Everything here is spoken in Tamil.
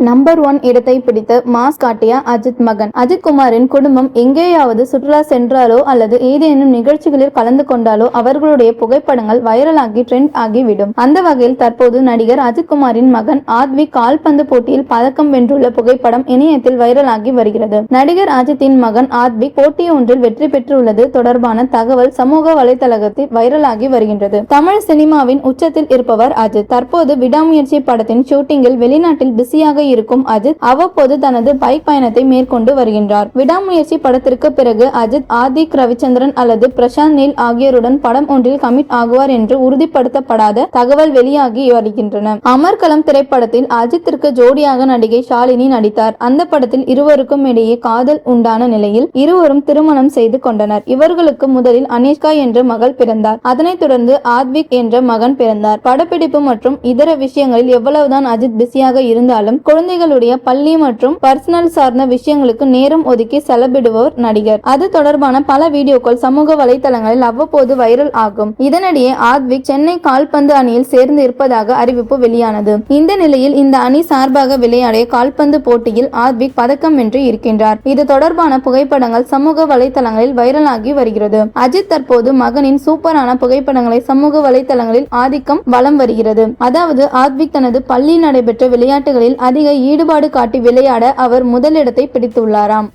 நம்பர் 1 இடத்தை பிடித்து மாஸ் காட்டிய அஜித் மகன். அஜித் குமாரின் குடும்பம் எங்கேயாவது சுற்றுலா சென்றாலோ அல்லது ஏதேனும் நிகழ்ச்சிகளில் கலந்து கொண்டாலோ அவர்களுடைய புகைப்படங்கள் வைரலாகி ட்ரெண்ட் ஆகிவிடும். அந்த வகையில் தற்போது நடிகர் அஜித் குமாரின் மகன் ஆத்விக் கால்பந்து போட்டியில் பதக்கம் வென்றுள்ள புகைப்படம் இணையத்தில் வைரலாகி வருகிறது. நடிகர் அஜித்தின் மகன் ஆத்விக் போட்டி ஒன்றில் வெற்றி பெற்றுள்ளது தொடர்பான தகவல் சமூக வலைதளத்தில் வைரலாகி வருகின்றது. தமிழ் சினிமாவின் உச்சத்தில் இருப்பவர் அஜித். தற்போது விடாமுயற்சி படத்தின் ஷூட்டிங்கில் வெளிநாட்டில் பிஸியாக இருக்கும் அஜித் அவ்வப்போது தனது பைக் பயணத்தை மேற்கொண்டு வருகின்றார். விடாமுயற்சி படத்திற்கு பிறகு அஜித் ஆதிக் ரவிச்சந்திரன் அல்லது பிரசாந்த் நீல் ஆகியோருடன் படம் ஒன்றில் கமிட் ஆகுவார் என்று உறுதிப்படுத்தப்படாத தகவல் வெளியாகி வருகின்றன. அமர்கலம் திரைப்படத்தில் அஜித்திற்கு ஜோடியாக நடிகை ஷாலினி நடித்தார். அந்த படத்தில் இருவருக்கும் இடையே காதல் உண்டான நிலையில் இருவரும் திருமணம் செய்து கொண்டனர். இவர்களுக்கு முதலில் அனிஷ்கா என்ற மகள் பிறந்தார். அதனைத் தொடர்ந்து ஆத்விக் என்ற மகன் பிறந்தார். படப்பிடிப்பு மற்றும் இதர விஷயங்களில் எவ்வளவுதான் அஜித் பிஸியாக இருந்தாலும் குழந்தைகளுடைய பள்ளி மற்றும் பர்சனல் சார்ந்த விஷயங்களுக்கு நேரம் ஒதுக்கி செலவிடுவோர் நடிகர். அது தொடர்பான பல வீடியோக்கள் சமூக வலைதளங்களில் அவ்வப்போது வைரல் ஆகும். இதனிடையே ஆத்விக் சென்னை கால்பந்து அணியில் சேர்ந்து இருப்பதாக அறிவிப்பு வெளியானது. இந்த நிலையில் இந்த அணி சார்பாக விளையாடிய கால்பந்து போட்டியில் ஆத்விக் பதக்கம் வென்று இருக்கின்றார். இது தொடர்பான புகைப்படங்கள் சமூக வலைதளங்களில் வைரலாகி வருகிறது. அஜித் தற்போது மகனின் சூப்பரான புகைப்படங்களை சமூக வலைதளங்களில் ஆதிக்கம் வலம் வருகிறது. அதாவது ஆத்விக் தனது பள்ளியில் நடைபெற்ற விளையாட்டுகளில் அதிக ஈடுபாடு காட்டி விளையாட அவர் முதலிடத்தை பிடித்துள்ளாராம்.